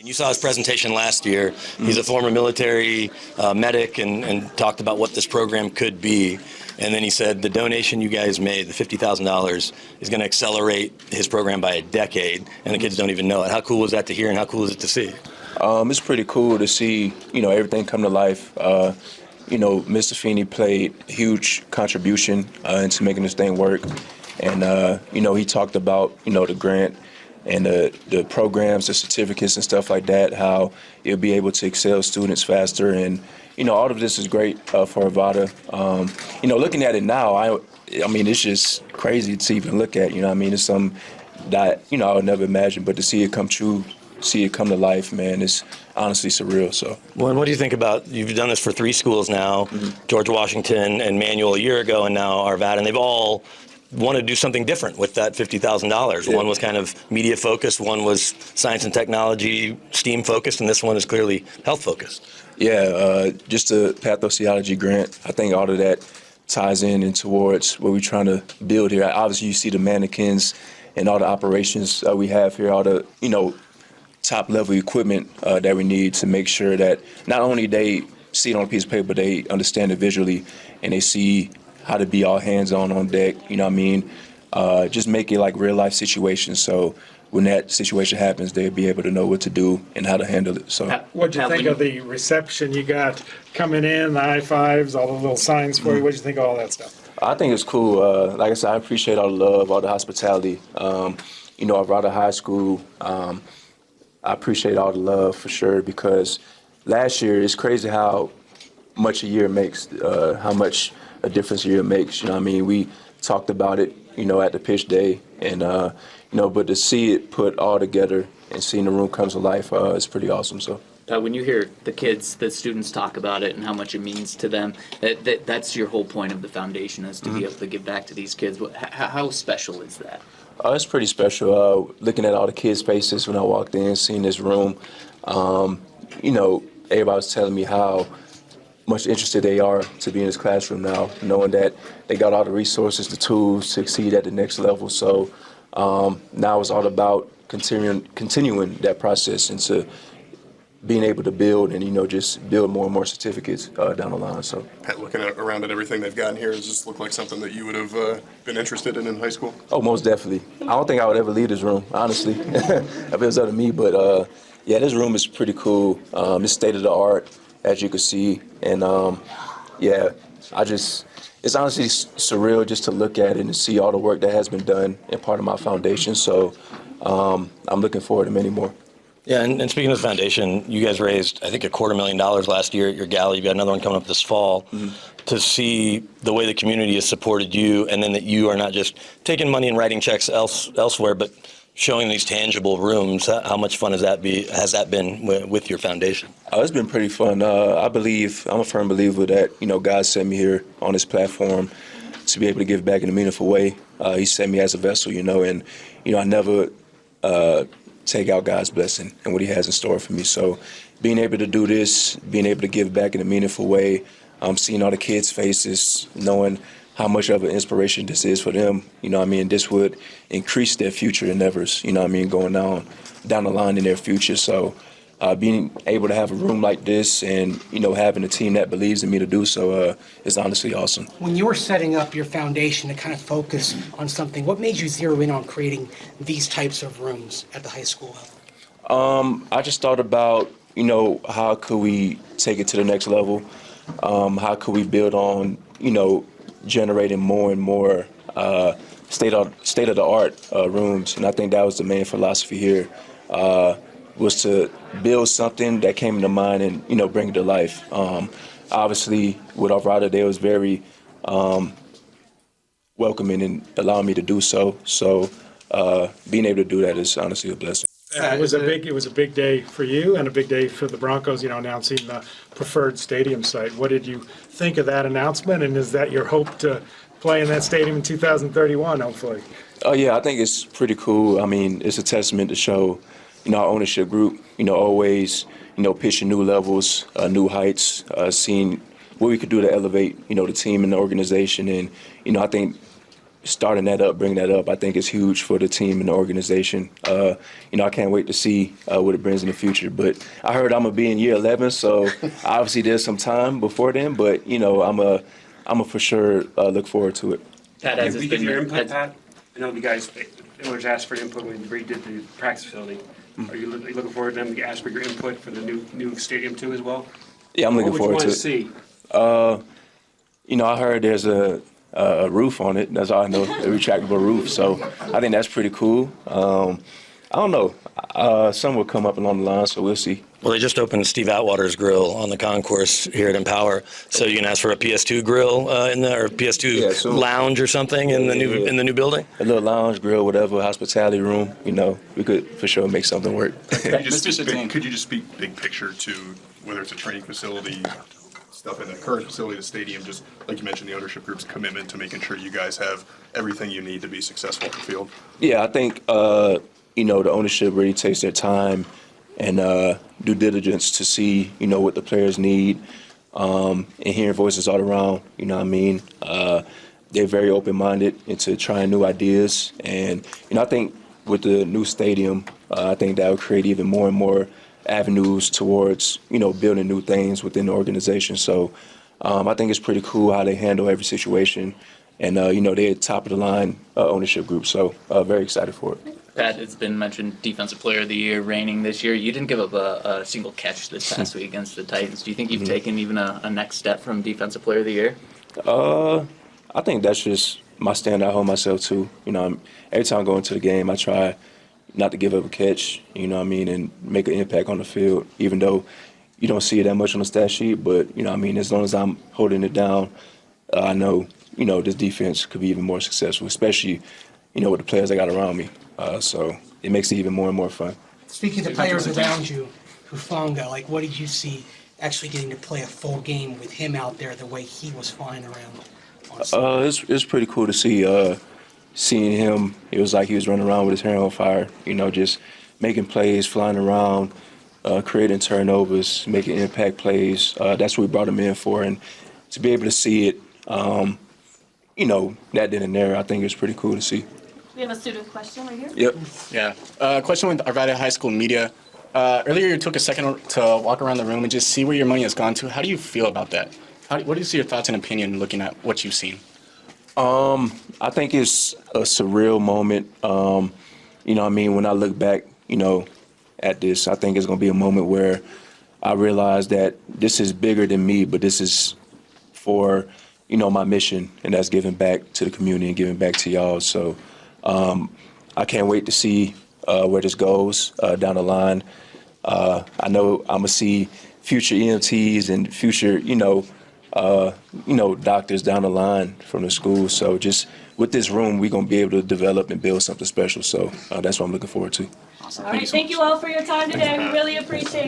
You saw his presentation last year. He's a former military medic and talked about what this program could be. And then he said the donation you guys made, the $50,000, is going to accelerate his program by a decade, and the kids don't even know it. How cool is that to hear, and how cool is it to see? It's pretty cool to see, everything come to life. Mr. Feeney played a huge contribution into making this thing work. And, he talked about, the grant and the programs, the certificates and stuff like that, how you'll be able to excel students faster. And, all of this is great for Arvada. Looking at it now, I mean, it's just crazy to even look at, it's something that, I would never imagine, but to see it come true, see it come to life, man, it's honestly surreal. So, well, and what do you think about, you've done this for 3 schools now, George Washington and Manual a year ago, and now Arvada, and they've all want to do something different with that $50,000. One was kind of media focused, one was science and technology, STEAM focused, and this one is clearly health focused. Yeah, just a pathophysiology grant. I think all of that ties in towards what we're trying to build here. Obviously, you see the mannequins and all the operations we have here, all the, top level equipment that we need to make sure that not only they see it on a piece of paper, but they understand it visually and they see how to be all hands-on deck, just make it like real-life situations. So when that situation happens, they'll be able to know what to do and how to handle it. So, what'd you think of the reception you got coming in, the high fives, all the little signs for you? What'd you think of all that stuff? I think it's cool. Like I said, I appreciate all the love, all the hospitality. Arvada High School, I appreciate all the love for sure, because last year it's crazy how much a year makes, how much a difference a year makes. We talked about it, at the pitch day, and but to see it put all together and seeing the room come to life, it's pretty awesome. So. When you hear the students talk about it and how much it means to them, that's your whole point of the foundation, is to be able to give back to these kids. How special is that? It's pretty special. Looking at all the kids' faces when I walked in, seeing this room, everybody was telling me how much interested they are to be in this classroom now, knowing that they got all the resources, the tools to succeed at the next level. So now it's all about continuing that process into being able to build and, just build more and more certificates down the line. So, Pat, looking around at everything they've gotten here, does this look like something that you would have been interested in high school? Oh, most definitely. I don't think I would ever leave this room, honestly, if it was up to me. But, this room is pretty cool. It's state-of-the-art, as you can see. And, it's honestly surreal just to look at it and see all the work that has been done and part of my foundation. So I'm looking forward to many more. Yeah, and speaking of the foundation, you guys raised, I think, $250,000 last year at your gala. You've got another one coming up this fall. To see the way the community has supported you, and then that you are not just taking money and writing checks elsewhere, but showing these tangible rooms. How much fun has that been with your foundation? It's been pretty fun. I'm a firm believer that, God sent me here on this platform to be able to give back in a meaningful way. He sent me as a vessel, and, I never take out God's blessing and what he has in store for me. So being able to do this, being able to give back in a meaningful way, seeing all the kids' faces, knowing how much of an inspiration this is for them, this would increase their future endeavors, going down the line in their future. So being able to have a room like this and, having a team that believes in me to do so is honestly awesome. When you were setting up your foundation to kind of focus on something, what made you zero in on creating these types of rooms at the high school level? I just thought about, how could we take it to the next level? How could we build on, generating more and more state-of-the-art rooms? And I think that was the main philosophy here. Was to build something that came into mind and, bring it to life. Obviously, with Arvada, they was very welcoming and allowing me to do so. So being able to do that is honestly a blessing. It was a big day for you and a big day for the Broncos, announcing the preferred stadium site. What did you think of that announcement, and is that your hope to play in that stadium in 2031, hopefully? Oh, yeah, I think it's pretty cool. I mean, it's a testament to show our ownership group, always, pitching new levels, new heights, seeing what we could do to elevate, the team and the organization. And, I think starting that up, bringing that up, I think is huge for the team and the organization. I can't wait to see what it brings in the future. But I heard I'm gonna be in year 11, so obviously there's some time before then. But I'm a for sure look forward to it. Pat, Did we get your input, Pat? I know you guys, owners asked for input when we redid the practice facility. Are you looking forward to them to ask for your input for the new stadium too as well? Yeah, I'm looking forward to it. What would you want to see? I heard there's a roof on it. That's all I know, a retractable roof. So I think that's pretty cool. I don't know. Some will come up along the line, so we'll see. Well, they just opened Steve Atwater's Grill on the concourse here at Empower, so you can ask for a PS2 grill in there, or PS2 lounge or something in the new building. A little lounge, grill, whatever, hospitality room. We could for sure make something work. Could you just speak big picture to whether it's a training facility, stuff in the current facility, the stadium, just like you mentioned, the ownership group's commitment to making sure you guys have everything you need to be successful on the field? Yeah, I think the ownership really takes their time and due diligence to see what the players need, and hearing voices all around. They're very open-minded into trying new ideas, and I think with the new stadium, I think that will create even more and more avenues towards building new things within the organization. So I think it's pretty cool how they handle every situation, and they're top of the line ownership group. So very excited for it. Pat, it's been mentioned Defensive Player of the Year reigning this year. You didn't give up a single catch this past week against the Titans. Do you think you've taken even a next step from Defensive Player of the Year? I think that's just my standard I hold myself to. Every time I go into the game, I try not to give up a catch, and make an impact on the field, even though you don't see it that much on the stat sheet. But, as long as I'm holding it down, I know, this defense could be even more successful, especially, with the players I got around me. So it makes it even more and more fun. Speaking to players around you, Hufanga, what did you see actually getting to play a full game with him out there the way he was flying around? It's pretty cool to see. Seeing him, it was like he was running around with his hair on fire, just making plays, flying around, creating turnovers, making impact plays. That's what we brought him in for. And to be able to see it, that then and there, I think it's pretty cool to see. We have a student question right here. Yep. Yeah. Question with Arvada High School media. Earlier, you took a second to walk around the room and just see where your money has gone to. How do you feel about that? What is your thoughts and opinion looking at what you've seen? I think it's a surreal moment. When I look back, at this, I think it's going to be a moment where I realize that this is bigger than me, but this is for, my mission, and that's giving back to the community and giving back to y'all. So I can't wait to see where this goes down the line. I know I'm going to see future EMTs and future, doctors down the line from the school. So just with this room, we're going to be able to develop and build something special. So that's what I'm looking forward to. All right, thank you all for your time today. We really appreciate it.